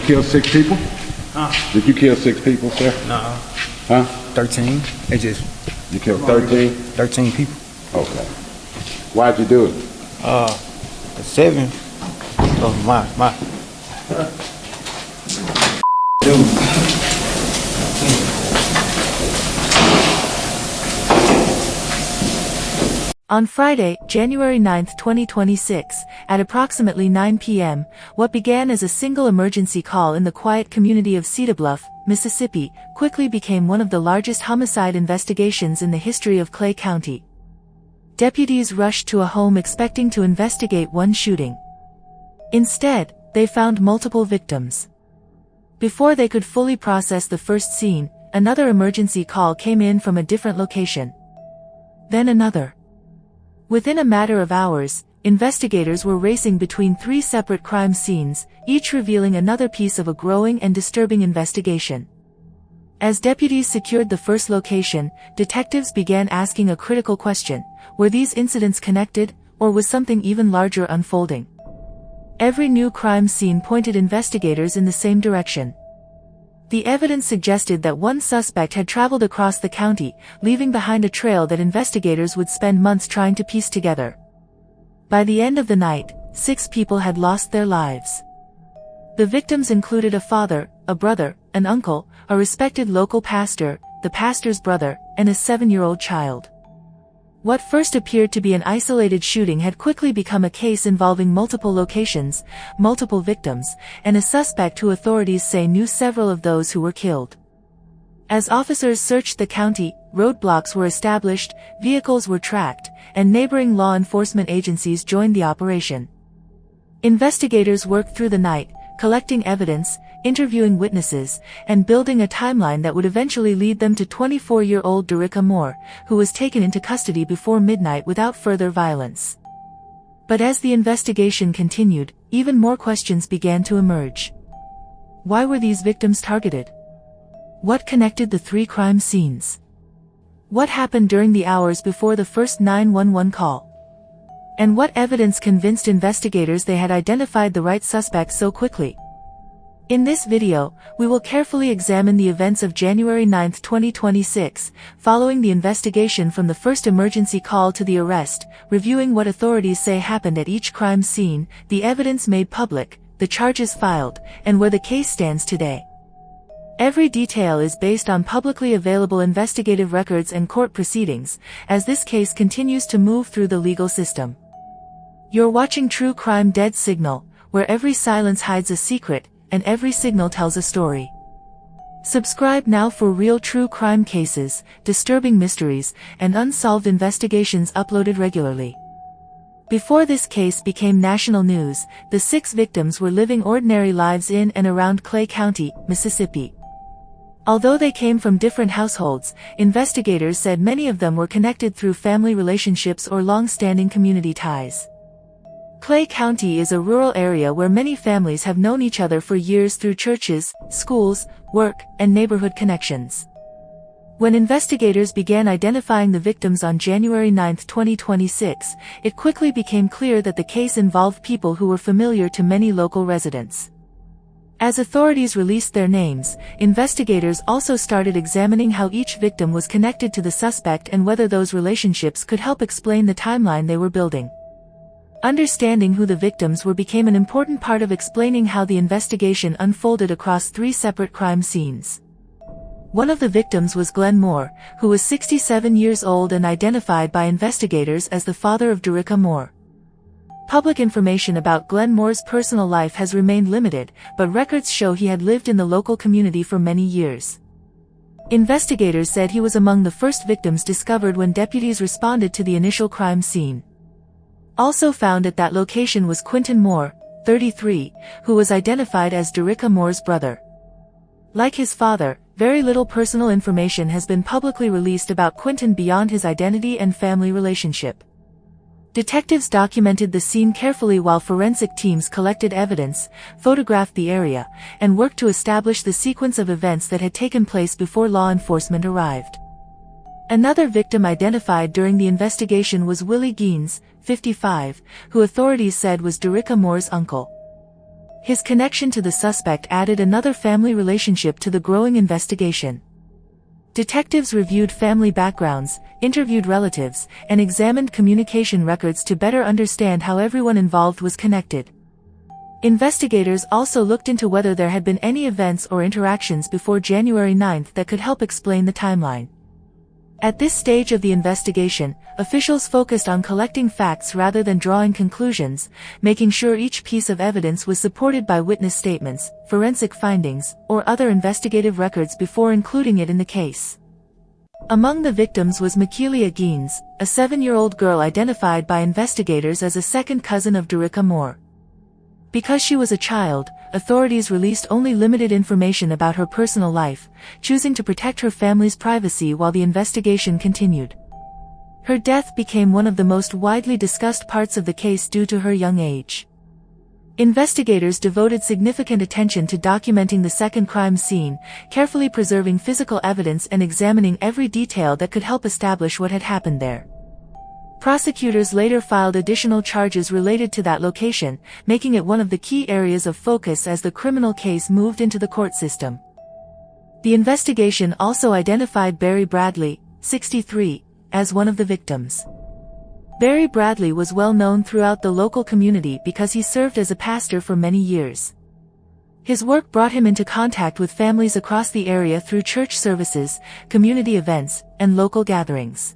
kill 6 people? Huh? Did you kill 6 people, sir? No. Huh? 13. They just You killed 13? 13 people. Okay. Why'd you do it? 7. Oh my. Dude. On Friday, January 9, 2026, at approximately 9 p.m., what began as a single emergency call in the quiet community of Cedar Bluff, Mississippi, quickly became one of the largest homicide investigations in the history of Clay County. Deputies rushed to a home expecting to investigate one shooting. Instead, they found multiple victims. Before they could fully process the first scene, another emergency call came in from a different location. Then another. Within a matter of hours, investigators were racing between 3 separate crime scenes, each revealing another piece of a growing and disturbing investigation. As deputies secured the first location, detectives began asking a critical question: were these incidents connected, or was something even larger unfolding? Every new crime scene pointed investigators in the same direction. The evidence suggested that one suspect had traveled across the county, leaving behind a trail that investigators would spend months trying to piece together. By the end of the night, 6 people had lost their lives. The victims included a father, a brother, an uncle, a respected local pastor, the pastor's brother, and a 7-year-old child. What first appeared to be an isolated shooting had quickly become a case involving multiple locations, multiple victims, and a suspect who authorities say knew several of those who were killed. As officers searched the county, roadblocks were established, vehicles were tracked, and neighboring law enforcement agencies joined the operation. Investigators worked through the night, collecting evidence, interviewing witnesses, and building a timeline that would eventually lead them to 24-year-old Daricka Moore, who was taken into custody before midnight without further violence. But as the investigation continued, even more questions began to emerge. Why were these victims targeted? What connected the 3 crime scenes? What happened during the hours before the first 911 call? And what evidence convinced investigators they had identified the right suspect so quickly? In this video, we will carefully examine the events of January 9, 2026, following the investigation from the first emergency call to the arrest, reviewing what authorities say happened at each crime scene, the evidence made public, the charges filed, and where the case stands today. Every detail is based on publicly available investigative records and court proceedings, as this case continues to move through the legal system. You're watching True Crime Dead Signal, where every silence hides a secret, and every signal tells a story. Subscribe now for real true crime cases, disturbing mysteries, and unsolved investigations uploaded regularly. Before this case became national news, the 6 victims were living ordinary lives in and around Clay County, Mississippi. Although they came from different households, investigators said many of them were connected through family relationships or long-standing community ties. Clay County is a rural area where many families have known each other for years through churches, schools, work, and neighborhood connections. When investigators began identifying the victims on January 9, 2026, it quickly became clear that the case involved people who were familiar to many local residents. As authorities released their names, investigators also started examining how each victim was connected to the suspect and whether those relationships could help explain the timeline they were building. Understanding who the victims were became an important part of explaining how the investigation unfolded across 3 separate crime scenes. One of the victims was Glenn Moore, who was 67 years old and identified by investigators as the father of Daricka Moore. Public information about Glenn Moore's personal life has remained limited, but records show he had lived in the local community for many years. Investigators said he was among the first victims discovered when deputies responded to the initial crime scene. Also found at that location was Quentin Moore, 33, who was identified as Daricka Moore's brother. Like his father, very little personal information has been publicly released about Quentin beyond his identity and family relationship. Detectives documented the scene carefully while forensic teams collected evidence, photographed the area, and worked to establish the sequence of events that had taken place before law enforcement arrived. Another victim identified during the investigation was Willie Gaines, 55, who authorities said was Daricka Moore's uncle. His connection to the suspect added another family relationship to the growing investigation. Detectives reviewed family backgrounds, interviewed relatives, and examined communication records to better understand how everyone involved was connected. Investigators also looked into whether there had been any events or interactions before January 9 that could help explain the timeline. At this stage of the investigation, officials focused on collecting facts rather than drawing conclusions, making sure each piece of evidence was supported by witness statements, forensic findings, or other investigative records before including it in the case. Among the victims was Michaelia Gaines, a 7-year-old girl identified by investigators as a second cousin of Daricka Moore. Because she was a child, authorities released only limited information about her personal life, choosing to protect her family's privacy while the investigation continued. Her death became one of the most widely discussed parts of the case due to her young age. Investigators devoted significant attention to documenting the second crime scene, carefully preserving physical evidence and examining every detail that could help establish what had happened there. Prosecutors later filed additional charges related to that location, making it one of the key areas of focus as the criminal case moved into the court system. The investigation also identified Barry Bradley, 63, as one of the victims. Barry Bradley was well known throughout the local community because he served as a pastor for many years. His work brought him into contact with families across the area through church services, community events, and local gatherings.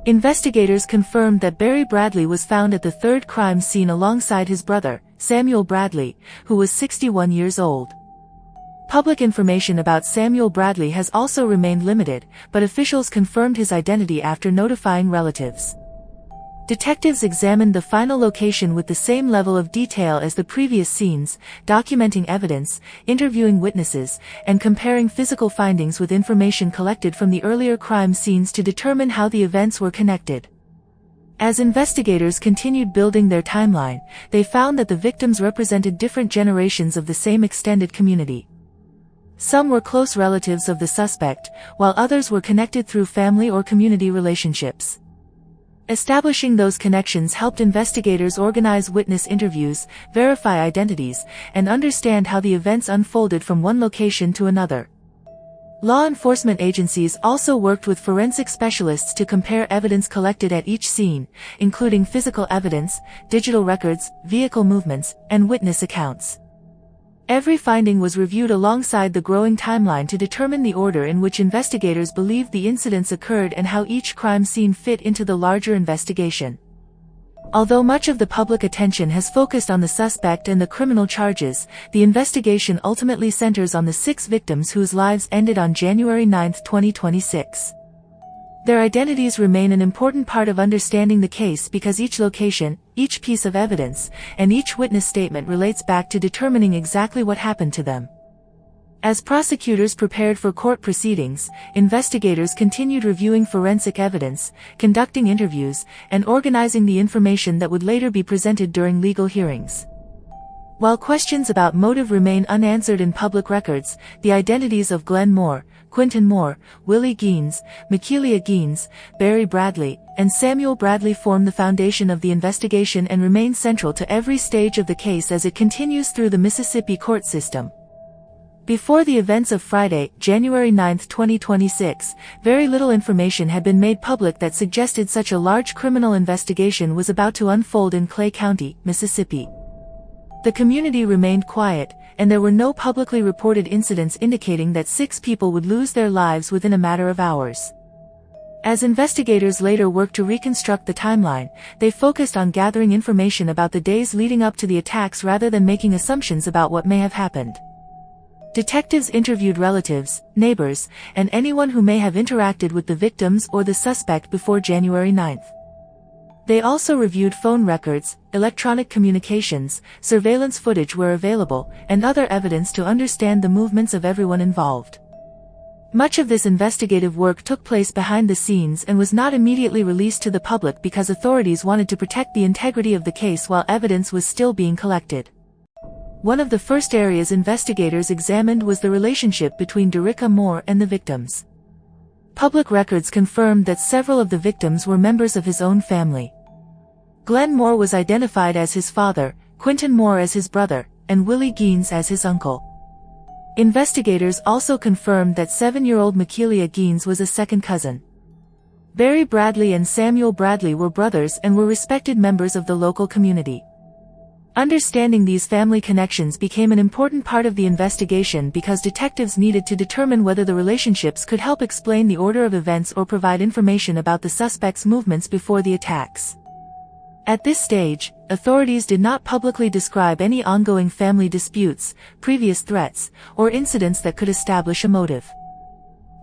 Investigators confirmed that Barry Bradley was found at the third crime scene alongside his brother, Samuel Bradley, who was 61 years old. Public information about Samuel Bradley has also remained limited, but officials confirmed his identity after notifying relatives. Detectives examined the final location with the same level of detail as the previous scenes, documenting evidence, interviewing witnesses, and comparing physical findings with information collected from the earlier crime scenes to determine how the events were connected. As investigators continued building their timeline, they found that the victims represented different generations of the same extended community. Some were close relatives of the suspect, while others were connected through family or community relationships. Establishing those connections helped investigators organize witness interviews, verify identities, and understand how the events unfolded from one location to another. Law enforcement agencies also worked with forensic specialists to compare evidence collected at each scene, including physical evidence, digital records, vehicle movements, and witness accounts. Every finding was reviewed alongside the growing timeline to determine the order in which investigators believed the incidents occurred and how each crime scene fit into the larger investigation. Although much of the public attention has focused on the suspect and the criminal charges, the investigation ultimately centers on the 6 victims whose lives ended on January 9, 2026. Their identities remain an important part of understanding the case because each location, each piece of evidence, and each witness statement relates back to determining exactly what happened to them. As prosecutors prepared for court proceedings, investigators continued reviewing forensic evidence, conducting interviews, and organizing the information that would later be presented during legal hearings. While questions about motive remain unanswered in public records, the identities of Glenn Moore, Quentin Moore, Willie Gaines, Michaelia Gaines, Barry Bradley, and Samuel Bradley form the foundation of the investigation and remain central to every stage of the case as it continues through the Mississippi court system. Before the events of Friday, January 9, 2026, very little information had been made public that suggested such a large criminal investigation was about to unfold in Clay County, Mississippi. The community remained quiet, and there were no publicly reported incidents indicating that 6 people would lose their lives within a matter of hours. As investigators later worked to reconstruct the timeline, they focused on gathering information about the days leading up to the attacks rather than making assumptions about what may have happened. Detectives interviewed relatives, neighbors, and anyone who may have interacted with the victims or the suspect before January 9. They also reviewed phone records, electronic communications, surveillance footage where available, and other evidence to understand the movements of everyone involved. Much of this investigative work took place behind the scenes and was not immediately released to the public because authorities wanted to protect the integrity of the case while evidence was still being collected. One of the first areas investigators examined was the relationship between Daricka Moore and the victims. Public records confirmed that several of the victims were members of his own family. Glenn Moore was identified as his father, Quentin Moore as his brother, and Willie Gaines as his uncle. Investigators also confirmed that 7-year-old Michaelia Gaines was a second cousin. Barry Bradley and Samuel Bradley were brothers and were respected members of the local community. Understanding these family connections became an important part of the investigation because detectives needed to determine whether the relationships could help explain the order of events or provide information about the suspects' movements before the attacks. At this stage, authorities did not publicly describe any ongoing family disputes, previous threats, or incidents that could establish a motive.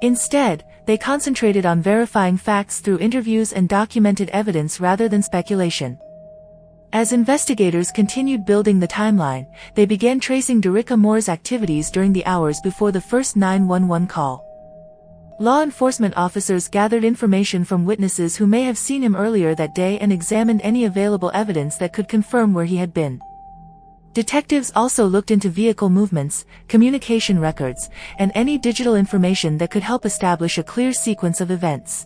Instead, they concentrated on verifying facts through interviews and documented evidence rather than speculation. As investigators continued building the timeline, they began tracing Daricka Moore's activities during the hours before the first 911 call. Law enforcement officers gathered information from witnesses who may have seen him earlier that day and examined any available evidence that could confirm where he had been. Detectives also looked into vehicle movements, communication records, and any digital information that could help establish a clear sequence of events.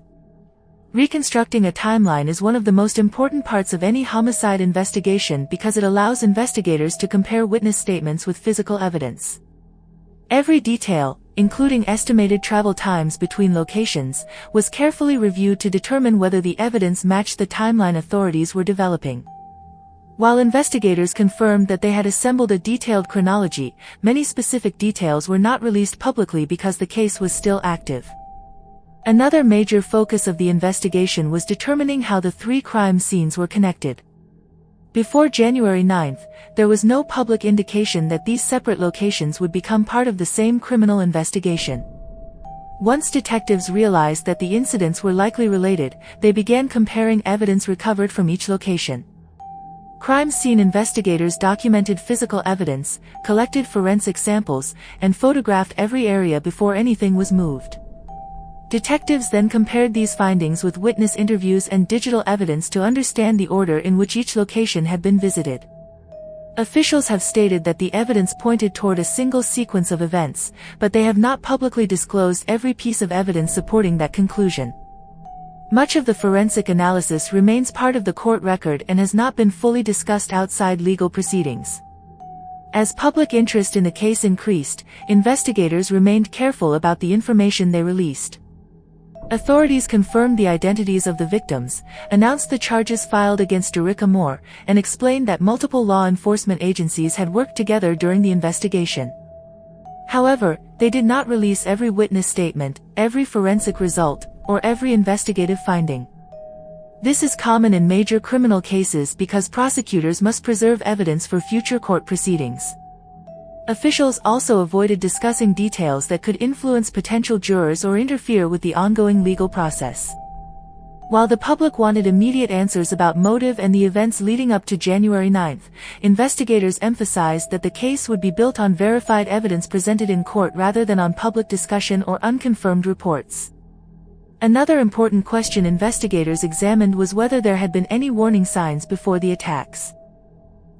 Reconstructing a timeline is one of the most important parts of any homicide investigation because it allows investigators to compare witness statements with physical evidence. Every detail, including estimated travel times between locations, was carefully reviewed to determine whether the evidence matched the timeline authorities were developing. While investigators confirmed that they had assembled a detailed chronology, many specific details were not released publicly because the case was still active. Another major focus of the investigation was determining how the 3 crime scenes were connected. Before January 9th, there was no public indication that these separate locations would become part of the same criminal investigation. Once detectives realized that the incidents were likely related, they began comparing evidence recovered from each location. Crime scene investigators documented physical evidence, collected forensic samples, and photographed every area before anything was moved. Detectives then compared these findings with witness interviews and digital evidence to understand the order in which each location had been visited. Officials have stated that the evidence pointed toward a single sequence of events, but they have not publicly disclosed every piece of evidence supporting that conclusion. Much of the forensic analysis remains part of the court record and has not been fully discussed outside legal proceedings. As public interest in the case increased, investigators remained careful about the information they released. Authorities confirmed the identities of the victims, announced the charges filed against Daricka Moore, and explained that multiple law enforcement agencies had worked together during the investigation. However, they did not release every witness statement, every forensic result, or every investigative finding. This is common in major criminal cases because prosecutors must preserve evidence for future court proceedings. Officials also avoided discussing details that could influence potential jurors or interfere with the ongoing legal process. While the public wanted immediate answers about motive and the events leading up to January 9th, investigators emphasized that the case would be built on verified evidence presented in court rather than on public discussion or unconfirmed reports. Another important question investigators examined was whether there had been any warning signs before the attacks.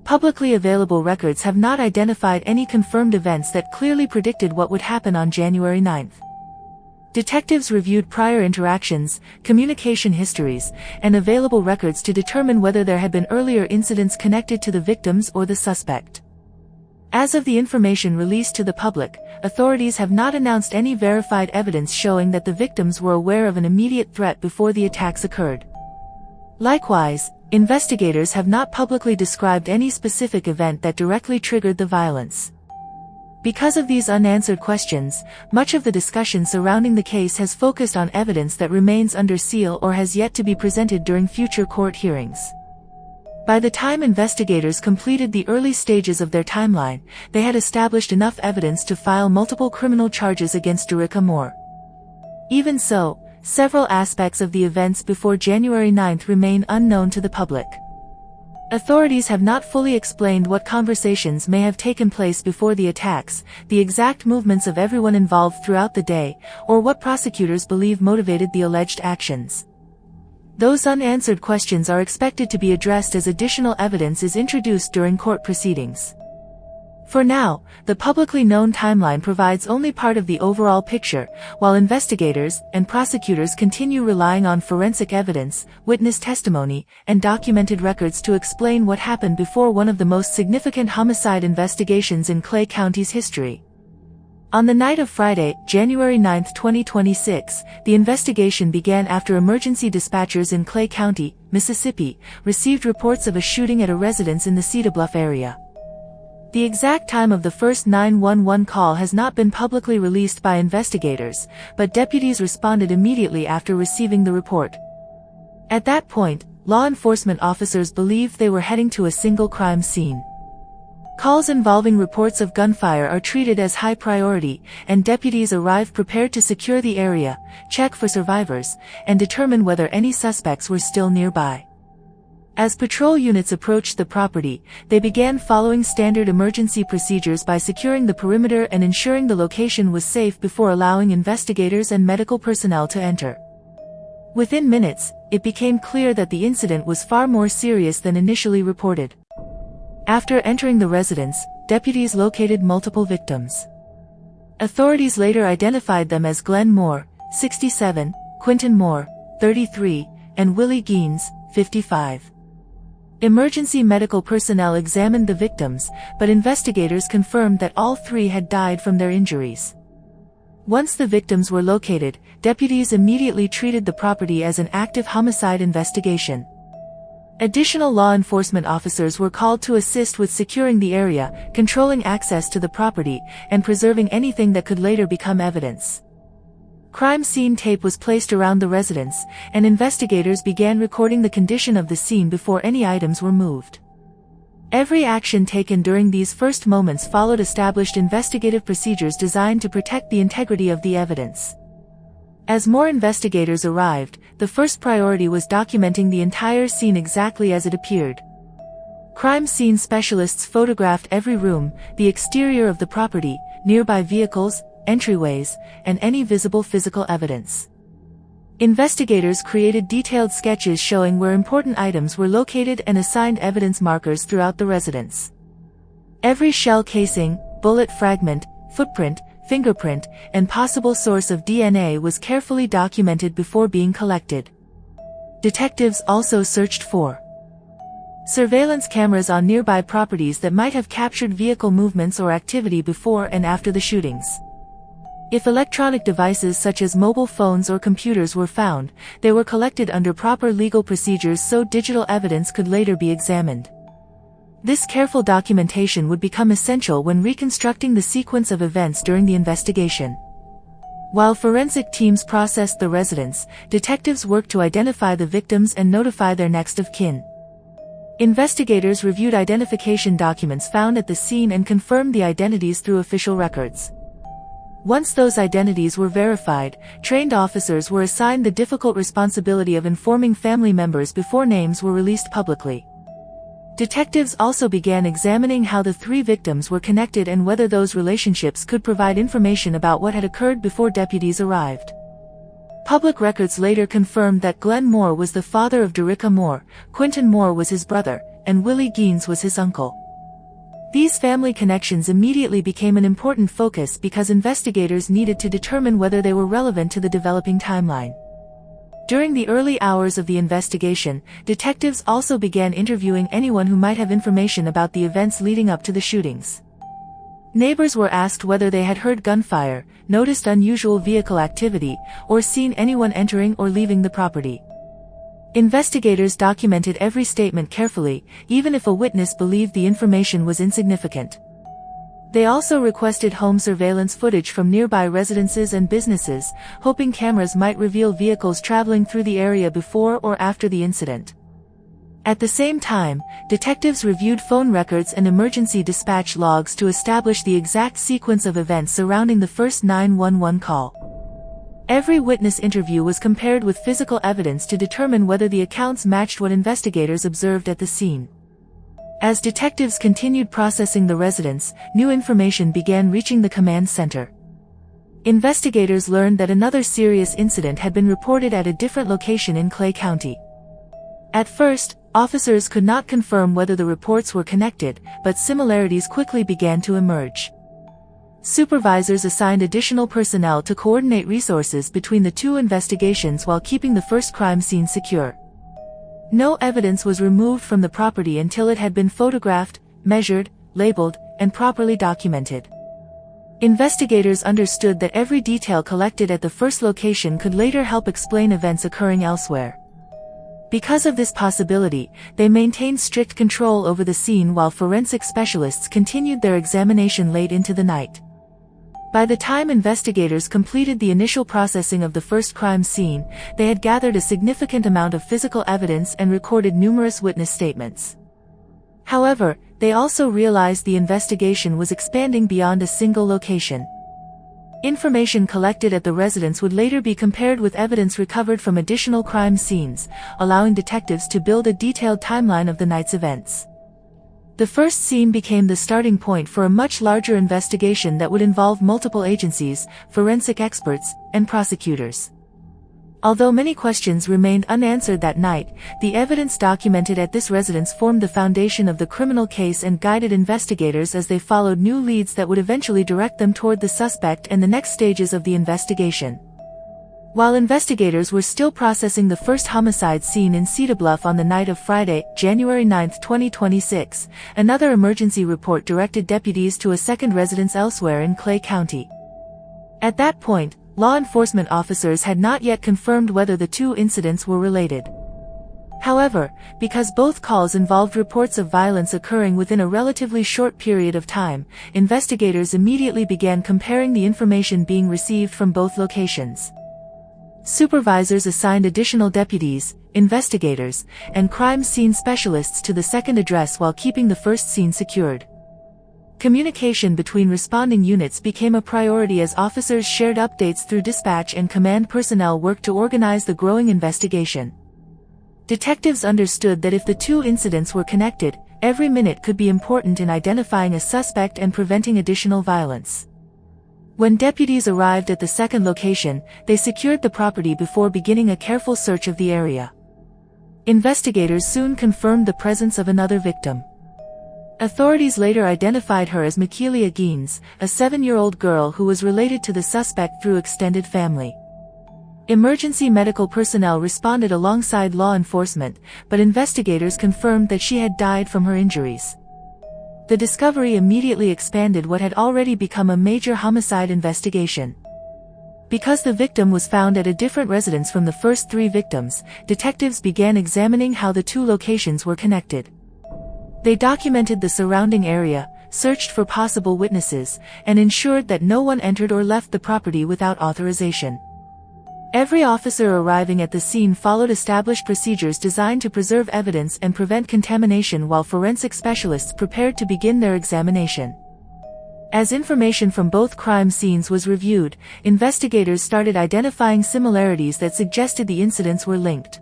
Publicly available records have not identified any confirmed events that clearly predicted what would happen on January 9th. Detectives reviewed prior interactions, communication histories, and available records to determine whether there had been earlier incidents connected to the victims or the suspect. As of the information released to the public, authorities have not announced any verified evidence showing that the victims were aware of an immediate threat before the attacks occurred. Likewise, investigators have not publicly described any specific event that directly triggered the violence. Because of these unanswered questions, much of the discussion surrounding the case has focused on evidence that remains under seal or has yet to be presented during future court hearings. By the time investigators completed the early stages of their timeline, they had established enough evidence to file multiple criminal charges against Daricka Moore. Even so, several aspects of the events before January 9th remain unknown to the public. Authorities have not fully explained what conversations may have taken place before the attacks, the exact movements of everyone involved throughout the day, or what prosecutors believe motivated the alleged actions. Those unanswered questions are expected to be addressed as additional evidence is introduced during court proceedings. For now, the publicly known timeline provides only part of the overall picture, while investigators and prosecutors continue relying on forensic evidence, witness testimony, and documented records to explain what happened before one of the most significant homicide investigations in Clay County's history. On the night of Friday, January 9, 2026, the investigation began after emergency dispatchers in Clay County, Mississippi, received reports of a shooting at a residence in the Cedar Bluff area. The exact time of the first 911 call has not been publicly released by investigators, but deputies responded immediately after receiving the report. At that point, law enforcement officers believed they were heading to a single crime scene. Calls involving reports of gunfire are treated as high priority, and deputies arrive prepared to secure the area, check for survivors, and determine whether any suspects were still nearby. As patrol units approached the property, they began following standard emergency procedures by securing the perimeter and ensuring the location was safe before allowing investigators and medical personnel to enter. Within minutes, it became clear that the incident was far more serious than initially reported. After entering the residence, deputies located multiple victims. Authorities later identified them as Glenn Moore, 67, Quentin Moore, 33, and Willie Gaines, 55. Emergency medical personnel examined the victims, but investigators confirmed that all three had died from their injuries. Once the victims were located, deputies immediately treated the property as an active homicide investigation. Additional law enforcement officers were called to assist with securing the area, controlling access to the property, and preserving anything that could later become evidence. Crime scene tape was placed around the residence, and investigators began recording the condition of the scene before any items were moved. Every action taken during these first moments followed established investigative procedures designed to protect the integrity of the evidence. As more investigators arrived, the first priority was documenting the entire scene exactly as it appeared. Crime scene specialists photographed every room, the exterior of the property, nearby vehicles, entryways, and any visible physical evidence. Investigators created detailed sketches showing where important items were located and assigned evidence markers throughout the residence. Every shell casing, bullet fragment, footprint, fingerprint, and possible source of DNA was carefully documented before being collected. Detectives also searched for surveillance cameras on nearby properties that might have captured vehicle movements or activity before and after the shootings. If electronic devices such as mobile phones or computers were found, they were collected under proper legal procedures so digital evidence could later be examined. This careful documentation would become essential when reconstructing the sequence of events during the investigation. While forensic teams processed the residence, detectives worked to identify the victims and notify their next of kin. Investigators reviewed identification documents found at the scene and confirmed the identities through official records. Once those identities were verified, trained officers were assigned the difficult responsibility of informing family members before names were released publicly. Detectives also began examining how the three victims were connected and whether those relationships could provide information about what had occurred before deputies arrived. Public records later confirmed that Glenn Moore was the father of Daricka Moore, Quentin Moore was his brother, and Willie Gaines was his uncle. These family connections immediately became an important focus because investigators needed to determine whether they were relevant to the developing timeline. During the early hours of the investigation, detectives also began interviewing anyone who might have information about the events leading up to the shootings. Neighbors were asked whether they had heard gunfire, noticed unusual vehicle activity, or seen anyone entering or leaving the property. Investigators documented every statement carefully, even if a witness believed the information was insignificant. They also requested home surveillance footage from nearby residences and businesses, hoping cameras might reveal vehicles traveling through the area before or after the incident. At the same time, detectives reviewed phone records and emergency dispatch logs to establish the exact sequence of events surrounding the first 911 call. Every witness interview was compared with physical evidence to determine whether the accounts matched what investigators observed at the scene. As detectives continued processing the residence, new information began reaching the command center. Investigators learned that another serious incident had been reported at a different location in Clay County. At first, Officers could not confirm whether the reports were connected, but similarities quickly began to emerge. Supervisors assigned additional personnel to coordinate resources between the two investigations while keeping the first crime scene secure. No evidence was removed from the property until it had been photographed, measured, labeled, and properly documented. Investigators understood that every detail collected at the first location could later help explain events occurring elsewhere. Because of this possibility, they maintained strict control over the scene while forensic specialists continued their examination late into the night. By the time investigators completed the initial processing of the first crime scene, they had gathered a significant amount of physical evidence and recorded numerous witness statements. However, they also realized the investigation was expanding beyond a single location. Information collected at the residence would later be compared with evidence recovered from additional crime scenes, allowing detectives to build a detailed timeline of the night's events. The first scene became the starting point for a much larger investigation that would involve multiple agencies, forensic experts, and prosecutors. Although many questions remained unanswered that night, the evidence documented at this residence formed the foundation of the criminal case and guided investigators as they followed new leads that would eventually direct them toward the suspect and the next stages of the investigation. While investigators were still processing the first homicide scene in Cedar Bluff on the night of Friday, January 9, 2026, another emergency report directed deputies to a second residence elsewhere in Clay County. At that point, law enforcement officers had not yet confirmed whether the two incidents were related. However, because both calls involved reports of violence occurring within a relatively short period of time, investigators immediately began comparing the information being received from both locations. Supervisors assigned additional deputies, investigators, and crime scene specialists to the second address while keeping the first scene secured. Communication between responding units became a priority as officers shared updates through dispatch and command personnel worked to organize the growing investigation. Detectives understood that if the two incidents were connected, every minute could be important in identifying a suspect and preventing additional violence. When deputies arrived at the second location, they secured the property before beginning a careful search of the area. Investigators soon confirmed the presence of another victim. Authorities later identified her as Michaelia Gaines, a 7-year-old girl who was related to the suspect through extended family. Emergency medical personnel responded alongside law enforcement, but investigators confirmed that she had died from her injuries. The discovery immediately expanded what had already become a major homicide investigation. Because the victim was found at a different residence from the first 3 victims, detectives began examining how the two locations were connected. They documented the surrounding area, searched for possible witnesses, and ensured that no one entered or left the property without authorization. Every officer arriving at the scene followed established procedures designed to preserve evidence and prevent contamination while forensic specialists prepared to begin their examination. As information from both crime scenes was reviewed, investigators started identifying similarities that suggested the incidents were linked.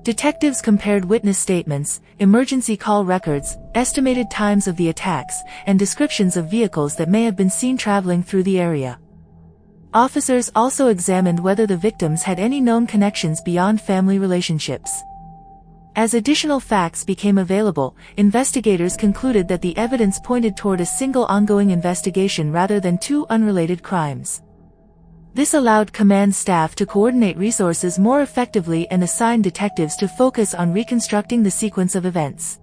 Detectives compared witness statements, emergency call records, estimated times of the attacks, and descriptions of vehicles that may have been seen traveling through the area. Officers also examined whether the victims had any known connections beyond family relationships. As additional facts became available, investigators concluded that the evidence pointed toward a single ongoing investigation rather than 2 unrelated crimes. This allowed command staff to coordinate resources more effectively and assign detectives to focus on reconstructing the sequence of events.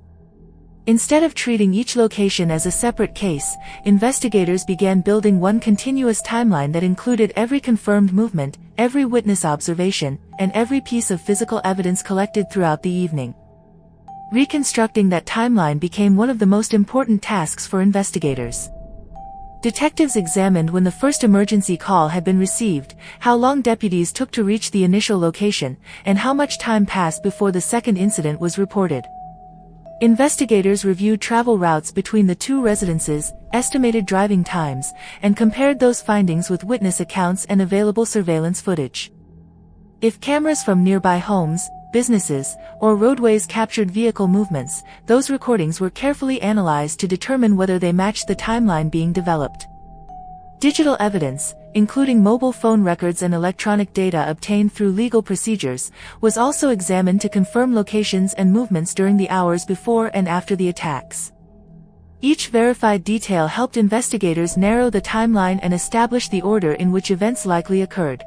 Instead of treating each location as a separate case, investigators began building one continuous timeline that included every confirmed movement, every witness observation, and every piece of physical evidence collected throughout the evening. Reconstructing that timeline became one of the most important tasks for investigators. Detectives examined when the first emergency call had been received, how long deputies took to reach the initial location, and how much time passed before the second incident was reported. Investigators reviewed travel routes between the 2 residences, estimated driving times, and compared those findings with witness accounts and available surveillance footage. If cameras from nearby homes, businesses, or roadways captured vehicle movements, those recordings were carefully analyzed to determine whether they matched the timeline being developed. Digital evidence, including mobile phone records and electronic data obtained through legal procedures, was also examined to confirm locations and movements during the hours before and after the attacks. Each verified detail helped investigators narrow the timeline and establish the order in which events likely occurred.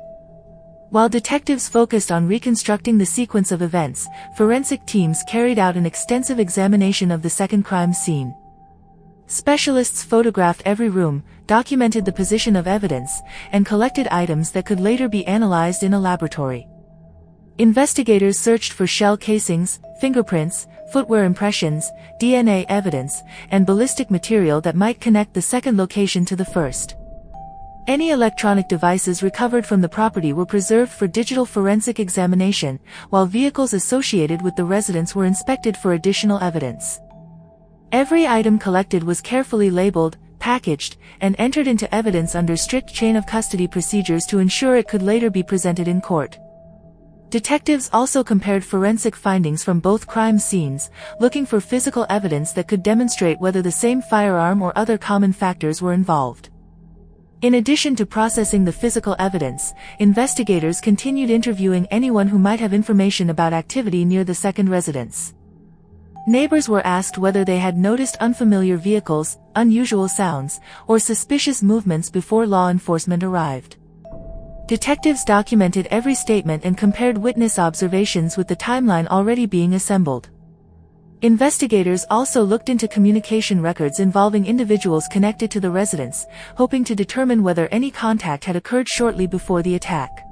While detectives focused on reconstructing the sequence of events, forensic teams carried out an extensive examination of the second crime scene. Specialists photographed every room, documented the position of evidence, and collected items that could later be analyzed in a laboratory. Investigators searched for shell casings, fingerprints, footwear impressions, DNA evidence, and ballistic material that might connect the second location to the first. Any electronic devices recovered from the property were preserved for digital forensic examination, while vehicles associated with the residence were inspected for additional evidence. Every item collected was carefully labeled, packaged, and entered into evidence under strict chain of custody procedures to ensure it could later be presented in court. Detectives also compared forensic findings from both crime scenes, looking for physical evidence that could demonstrate whether the same firearm or other common factors were involved. In addition to processing the physical evidence, investigators continued interviewing anyone who might have information about activity near the second residence. Neighbors were asked whether they had noticed unfamiliar vehicles, unusual sounds, or suspicious movements before law enforcement arrived. Detectives documented every statement and compared witness observations with the timeline already being assembled. Investigators also looked into communication records involving individuals connected to the residence, hoping to determine whether any contact had occurred shortly before the attack.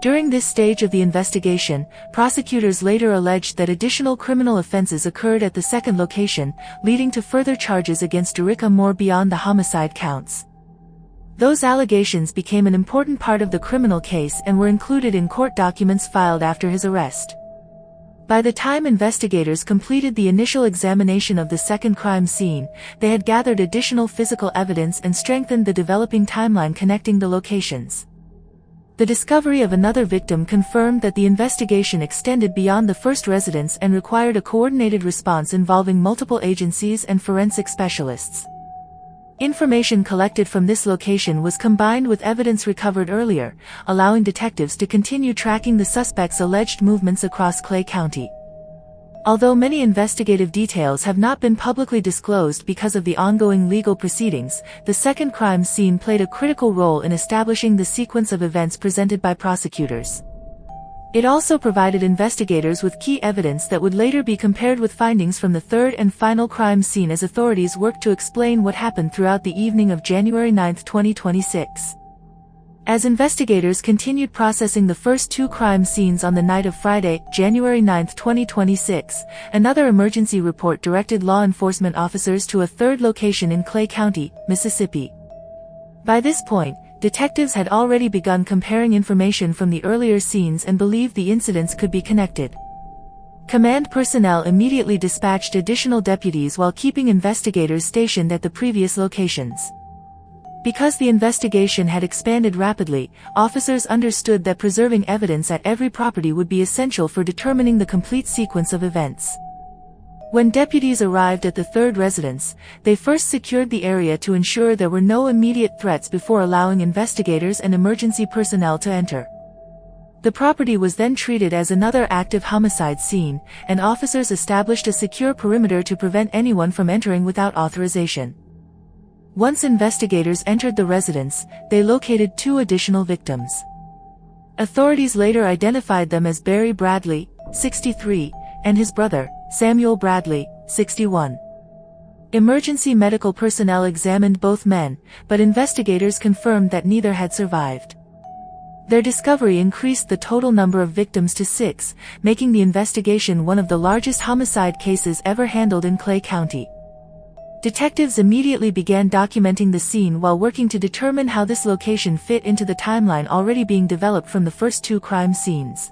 During this stage of the investigation, prosecutors later alleged that additional criminal offenses occurred at the second location, leading to further charges against Daricka Moore beyond the homicide counts. Those allegations became an important part of the criminal case and were included in court documents filed after his arrest. By the time investigators completed the initial examination of the second crime scene, they had gathered additional physical evidence and strengthened the developing timeline connecting the locations. The discovery of another victim confirmed that the investigation extended beyond the first residence and required a coordinated response involving multiple agencies and forensic specialists. Information collected from this location was combined with evidence recovered earlier, allowing detectives to continue tracking the suspect's alleged movements across Clay County. Although many investigative details have not been publicly disclosed because of the ongoing legal proceedings, the second crime scene played a critical role in establishing the sequence of events presented by prosecutors. It also provided investigators with key evidence that would later be compared with findings from the third and final crime scene as authorities worked to explain what happened throughout the evening of January 9, 2026. As investigators continued processing the first two crime scenes on the night of Friday, January 9, 2026, another emergency report directed law enforcement officers to a third location in Clay County, Mississippi. By this point, detectives had already begun comparing information from the earlier scenes and believed the incidents could be connected. Command personnel immediately dispatched additional deputies while keeping investigators stationed at the previous locations. Because the investigation had expanded rapidly, officers understood that preserving evidence at every property would be essential for determining the complete sequence of events. When deputies arrived at the third residence, they first secured the area to ensure there were no immediate threats before allowing investigators and emergency personnel to enter. The property was then treated as another active homicide scene, and officers established a secure perimeter to prevent anyone from entering without authorization. Once investigators entered the residence, they located two additional victims. Authorities later identified them as Barry Bradley, 63, and his brother, Samuel Bradley, 61. Emergency medical personnel examined both men, but investigators confirmed that neither had survived. Their discovery increased the total number of victims to 6, making the investigation one of the largest homicide cases ever handled in Clay County. Detectives immediately began documenting the scene while working to determine how this location fit into the timeline already being developed from the first two crime scenes.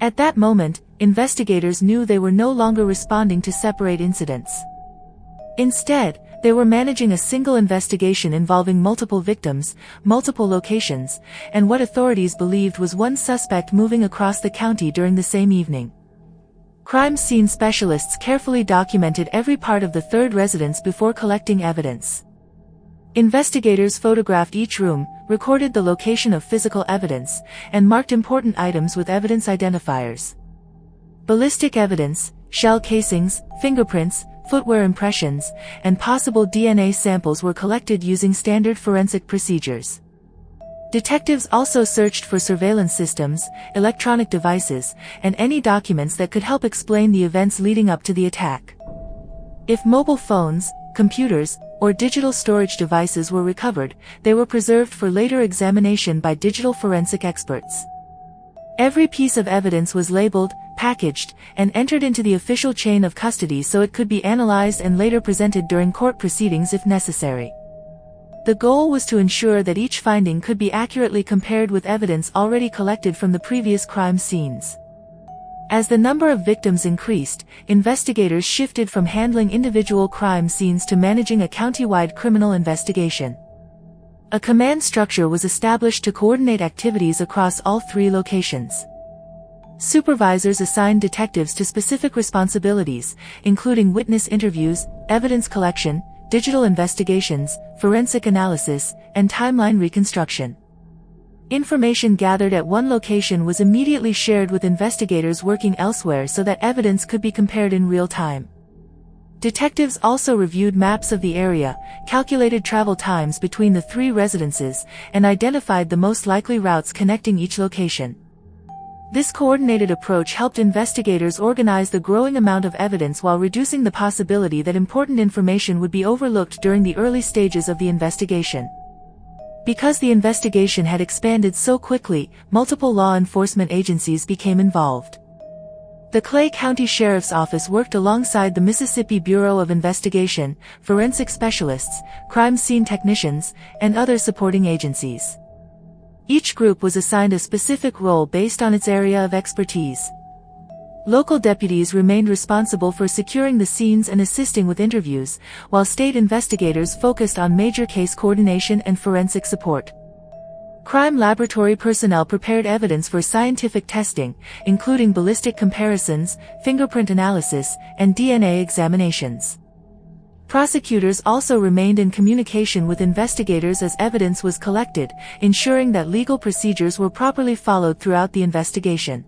At that moment, investigators knew they were no longer responding to separate incidents. Instead, they were managing a single investigation involving multiple victims, multiple locations, and what authorities believed was one suspect moving across the county during the same evening. Crime scene specialists carefully documented every part of the third residence before collecting evidence. Investigators photographed each room, recorded the location of physical evidence, and marked important items with evidence identifiers. Ballistic evidence, shell casings, fingerprints, footwear impressions, and possible DNA samples were collected using standard forensic procedures. Detectives also searched for surveillance systems, electronic devices, and any documents that could help explain the events leading up to the attack. If mobile phones, computers, or digital storage devices were recovered, they were preserved for later examination by digital forensic experts. Every piece of evidence was labeled, packaged, and entered into the official chain of custody so it could be analyzed and later presented during court proceedings if necessary. The goal was to ensure that each finding could be accurately compared with evidence already collected from the previous crime scenes. As the number of victims increased, investigators shifted from handling individual crime scenes to managing a county-wide criminal investigation. A command structure was established to coordinate activities across all 3 locations. Supervisors assigned detectives to specific responsibilities, including witness interviews, evidence collection, digital investigations, forensic analysis, and timeline reconstruction. Information gathered at one location was immediately shared with investigators working elsewhere so that evidence could be compared in real time. Detectives also reviewed maps of the area, calculated travel times between the 3 residences, and identified the most likely routes connecting each location. This coordinated approach helped investigators organize the growing amount of evidence while reducing the possibility that important information would be overlooked during the early stages of the investigation. Because the investigation had expanded so quickly, multiple law enforcement agencies became involved. The Clay County Sheriff's Office worked alongside the Mississippi Bureau of Investigation, forensic specialists, crime scene technicians, and other supporting agencies. Each group was assigned a specific role based on its area of expertise. Local deputies remained responsible for securing the scenes and assisting with interviews, while state investigators focused on major case coordination and forensic support. Crime laboratory personnel prepared evidence for scientific testing, including ballistic comparisons, fingerprint analysis, and DNA examinations. Prosecutors also remained in communication with investigators as evidence was collected, ensuring that legal procedures were properly followed throughout the investigation.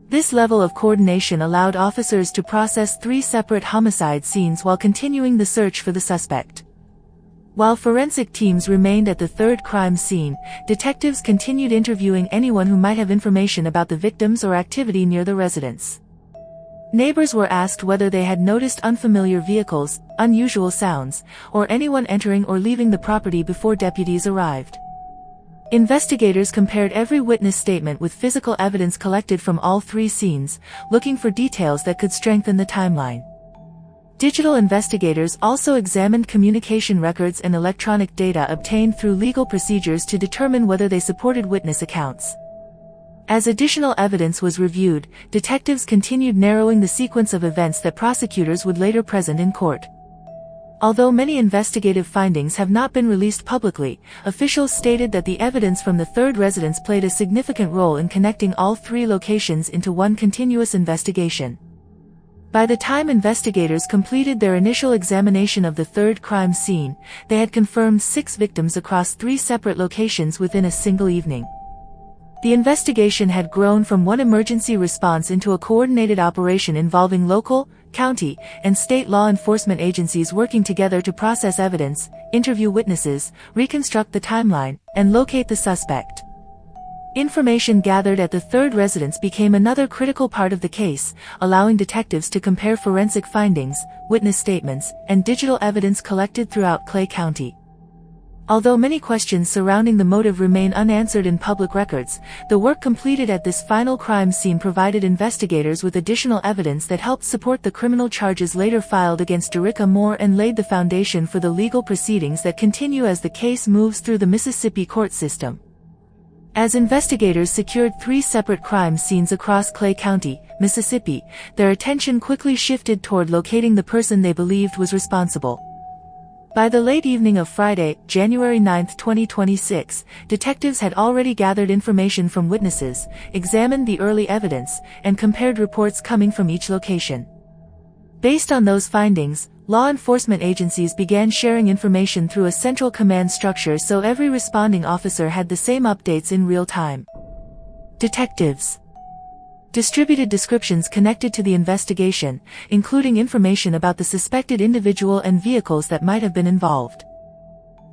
This level of coordination allowed officers to process 3 separate homicide scenes while continuing the search for the suspect. While forensic teams remained at the 3rd crime scene, detectives continued interviewing anyone who might have information about the victims or activity near the residence. Neighbors were asked whether they had noticed unfamiliar vehicles, unusual sounds, or anyone entering or leaving the property before deputies arrived. Investigators compared every witness statement with physical evidence collected from all 3 scenes, looking for details that could strengthen the timeline. Digital investigators also examined communication records and electronic data obtained through legal procedures to determine whether they supported witness accounts. As additional evidence was reviewed, detectives continued narrowing the sequence of events that prosecutors would later present in court. Although many investigative findings have not been released publicly, officials stated that the evidence from the 3rd residence played a significant role in connecting all 3 locations into one continuous investigation. By the time investigators completed their initial examination of the 3rd crime scene, they had confirmed 6 victims across 3 separate locations within a single evening. The investigation had grown from one emergency response into a coordinated operation involving local, county, and state law enforcement agencies working together to process evidence, interview witnesses, reconstruct the timeline, and locate the suspect. Information gathered at the 3rd residence became another critical part of the case, allowing detectives to compare forensic findings, witness statements, and digital evidence collected throughout Clay County. Although many questions surrounding the motive remain unanswered in public records, the work completed at this final crime scene provided investigators with additional evidence that helped support the criminal charges later filed against Daricka Moore and laid the foundation for the legal proceedings that continue as the case moves through the Mississippi court system. As investigators secured 3 separate crime scenes across Clay County, Mississippi, their attention quickly shifted toward locating the person they believed was responsible. By the late evening of Friday, January 9, 2026, detectives had already gathered information from witnesses, examined the early evidence, and compared reports coming from each location. Based on those findings, law enforcement agencies began sharing information through a central command structure so every responding officer had the same updates in real time. Detectives distributed descriptions connected to the investigation, including information about the suspected individual and vehicles that might have been involved.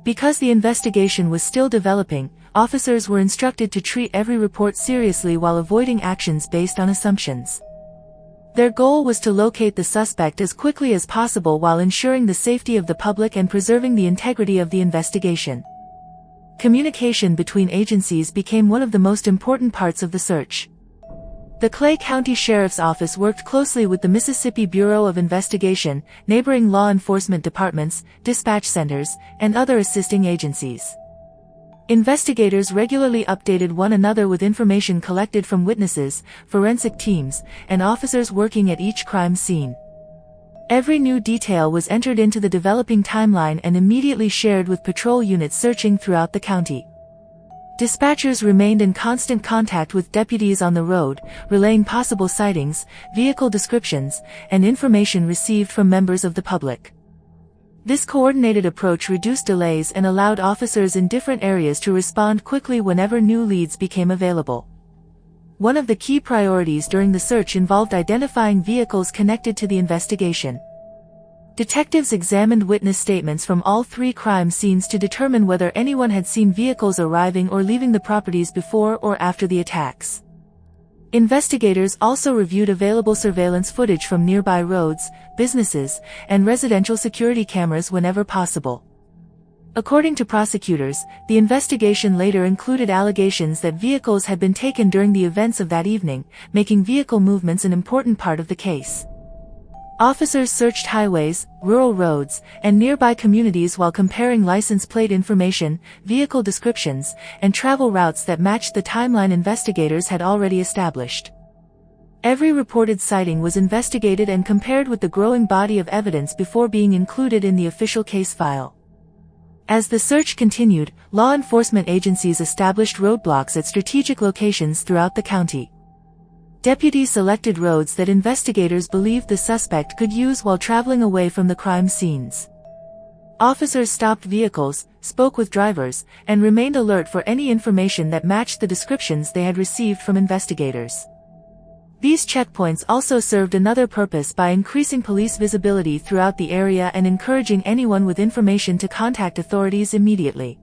Because the investigation was still developing, officers were instructed to treat every report seriously while avoiding actions based on assumptions. Their goal was to locate the suspect as quickly as possible while ensuring the safety of the public and preserving the integrity of the investigation. Communication between agencies became one of the most important parts of the search. The Clay County Sheriff's Office worked closely with the Mississippi Bureau of Investigation, neighboring law enforcement departments, dispatch centers, and other assisting agencies. Investigators regularly updated one another with information collected from witnesses, forensic teams, and officers working at each crime scene. Every new detail was entered into the developing timeline and immediately shared with patrol units searching throughout the county. Dispatchers remained in constant contact with deputies on the road, relaying possible sightings, vehicle descriptions, and information received from members of the public. This coordinated approach reduced delays and allowed officers in different areas to respond quickly whenever new leads became available. One of the key priorities during the search involved identifying vehicles connected to the investigation. Detectives examined witness statements from all three crime scenes to determine whether anyone had seen vehicles arriving or leaving the properties before or after the attacks. Investigators also reviewed available surveillance footage from nearby roads, businesses, and residential security cameras whenever possible. According to prosecutors, the investigation later included allegations that vehicles had been taken during the events of that evening, making vehicle movements an important part of the case. Officers searched highways, rural roads, and nearby communities while comparing license plate information, vehicle descriptions, and travel routes that matched the timeline investigators had already established. Every reported sighting was investigated and compared with the growing body of evidence before being included in the official case file. As the search continued, law enforcement agencies established roadblocks at strategic locations throughout the county. Deputies selected roads that investigators believed the suspect could use while traveling away from the crime scenes. Officers stopped vehicles, spoke with drivers, and remained alert for any information that matched the descriptions they had received from investigators. These checkpoints also served another purpose by increasing police visibility throughout the area and encouraging anyone with information to contact authorities immediately.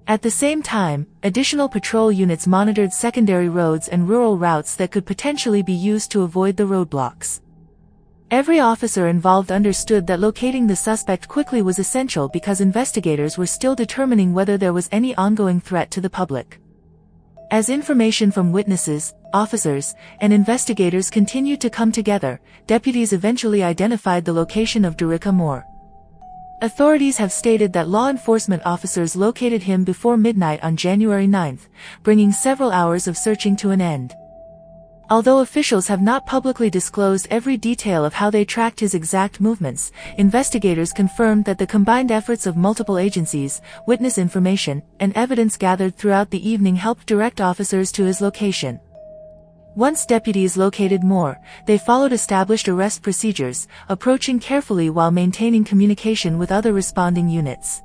At the same time, additional patrol units monitored secondary roads and rural routes that could potentially be used to avoid the roadblocks. Every officer involved understood that locating the suspect quickly was essential because investigators were still determining whether there was any ongoing threat to the public. As information from witnesses, officers, and investigators continued to come together, deputies eventually identified the location of Daricka Moore. Authorities have stated that law enforcement officers located him before midnight on January 9, bringing several hours of searching to an end. Although officials have not publicly disclosed every detail of how they tracked his exact movements, investigators confirmed that the combined efforts of multiple agencies, witness information, and evidence gathered throughout the evening helped direct officers to his location. Once deputies located Moore, they followed established arrest procedures, approaching carefully while maintaining communication with other responding units.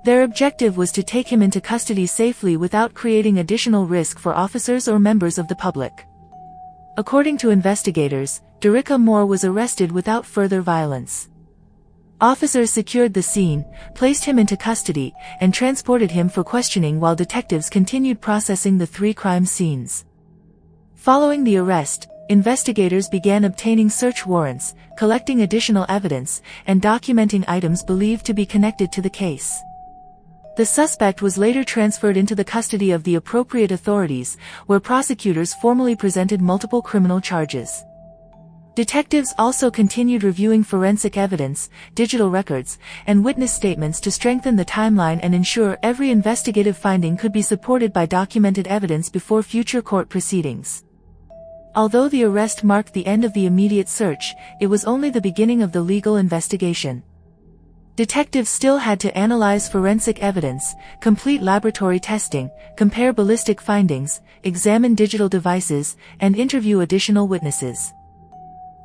Their objective was to take him into custody safely without creating additional risk for officers or members of the public. According to investigators, Daricka Moore was arrested without further violence. Officers secured the scene, placed him into custody, and transported him for questioning while detectives continued processing the three crime scenes. Following the arrest, investigators began obtaining search warrants, collecting additional evidence, and documenting items believed to be connected to the case. The suspect was later transferred into the custody of the appropriate authorities, where prosecutors formally presented multiple criminal charges. Detectives also continued reviewing forensic evidence, digital records, and witness statements to strengthen the timeline and ensure every investigative finding could be supported by documented evidence before future court proceedings. Although the arrest marked the end of the immediate search, it was only the beginning of the legal investigation. Detectives still had to analyze forensic evidence, complete laboratory testing, compare ballistic findings, examine digital devices, and interview additional witnesses.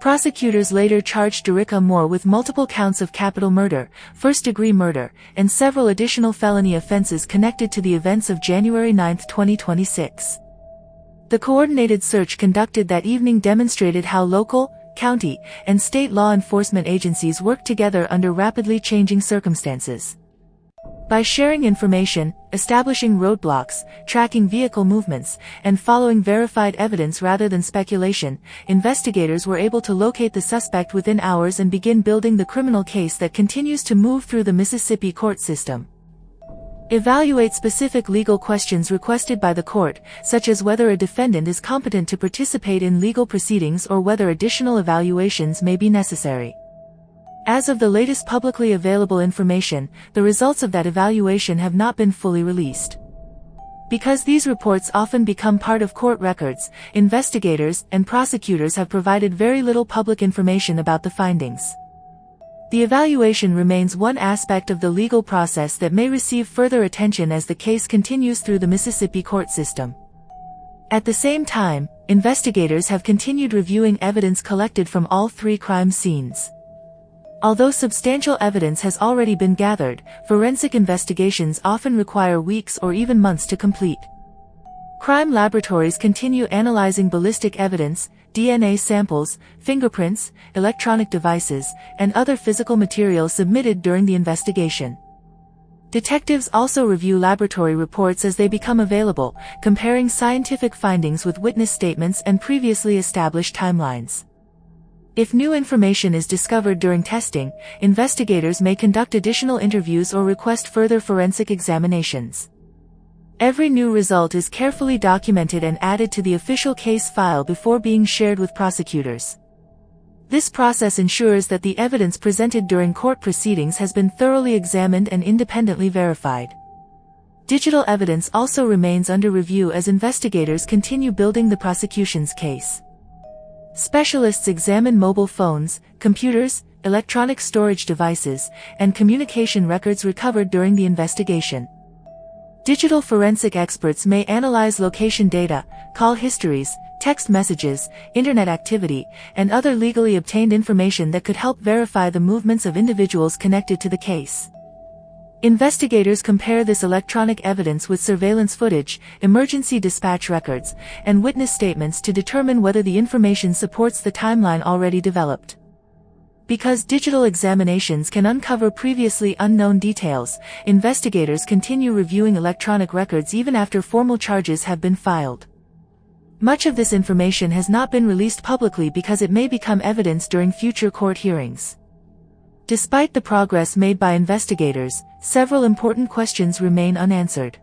Prosecutors later charged Daricka Moore with multiple counts of capital murder, first-degree murder, and several additional felony offenses connected to the events of January 9, 2026. The coordinated search conducted that evening demonstrated how local, county, and state law enforcement agencies work together under rapidly changing circumstances. By sharing information, establishing roadblocks, tracking vehicle movements, and following verified evidence rather than speculation, investigators were able to locate the suspect within hours and begin building the criminal case that continues to move through the Mississippi court system. Evaluate specific legal questions requested by the court, such as whether a defendant is competent to participate in legal proceedings or whether additional evaluations may be necessary. As of the latest publicly available information, the results of that evaluation have not been fully released. Because these reports often become part of court records, investigators and prosecutors have provided very little public information about the findings. The evaluation remains one aspect of the legal process that may receive further attention as the case continues through the Mississippi court system. At the same time, investigators have continued reviewing evidence collected from all three crime scenes. Although substantial evidence has already been gathered, forensic investigations often require weeks or even months to complete. Crime laboratories continue analyzing ballistic evidence, DNA samples, fingerprints, electronic devices, and other physical materials submitted during the investigation. Detectives also review laboratory reports as they become available, comparing scientific findings with witness statements and previously established timelines. If new information is discovered during testing, investigators may conduct additional interviews or request further forensic examinations. Every new result is carefully documented and added to the official case file before being shared with prosecutors. This process ensures that the evidence presented during court proceedings has been thoroughly examined and independently verified. Digital evidence also remains under review as investigators continue building the prosecution's case. Specialists examine mobile phones, computers, electronic storage devices, and communication records recovered during the investigation. Digital forensic experts may analyze location data, call histories, text messages, internet activity, and other legally obtained information that could help verify the movements of individuals connected to the case. Investigators compare this electronic evidence with surveillance footage, emergency dispatch records, and witness statements to determine whether the information supports the timeline already developed. Because digital examinations can uncover previously unknown details, investigators continue reviewing electronic records even after formal charges have been filed. Much of this information has not been released publicly because it may become evidence during future court hearings. Despite the progress made by investigators, several important questions remain unanswered.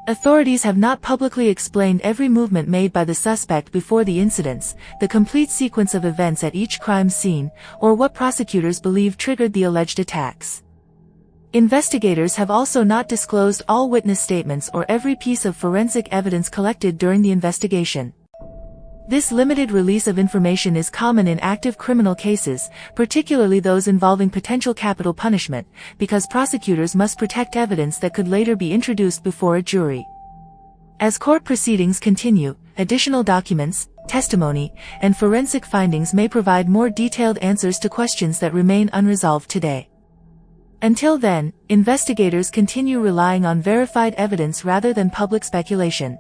Authorities have not publicly explained every movement made by the suspect before the incidents, the complete sequence of events at each crime scene, or what prosecutors believe triggered the alleged attacks. Investigators have also not disclosed all witness statements or every piece of forensic evidence collected during the investigation. This limited release of information is common in active criminal cases, particularly those involving potential capital punishment, because prosecutors must protect evidence that could later be introduced before a jury. As court proceedings continue, additional documents, testimony, and forensic findings may provide more detailed answers to questions that remain unresolved today. Until then, investigators continue relying on verified evidence rather than public speculation.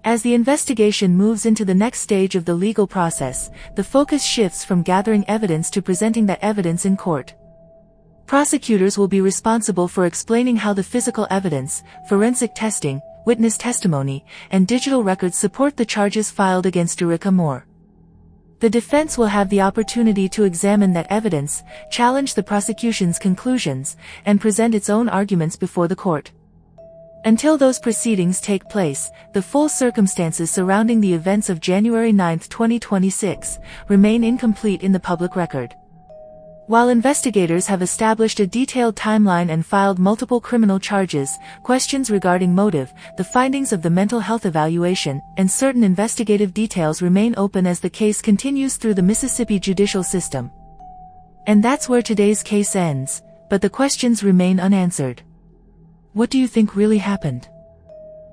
As the investigation moves into the next stage of the legal process, the focus shifts from gathering evidence to presenting that evidence in court. Prosecutors will be responsible for explaining how the physical evidence, forensic testing, witness testimony, and digital records support the charges filed against Daricka Moore. The defense will have the opportunity to examine that evidence, challenge the prosecution's conclusions, and present its own arguments before the court. Until those proceedings take place, the full circumstances surrounding the events of January 9, 2026, remain incomplete in the public record. While investigators have established a detailed timeline and filed multiple criminal charges, questions regarding motive, the findings of the mental health evaluation, and certain investigative details remain open as the case continues through the Mississippi judicial system. And that's where today's case ends, but the questions remain unanswered. What do you think really happened?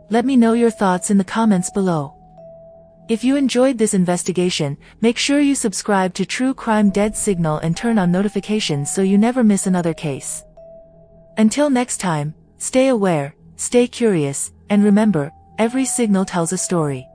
Let me know your thoughts in the comments below. If you enjoyed this investigation, make sure you subscribe to True Crime Dead Signal and turn on notifications so you never miss another case. Until next time, stay aware, stay curious, and remember, every signal tells a story.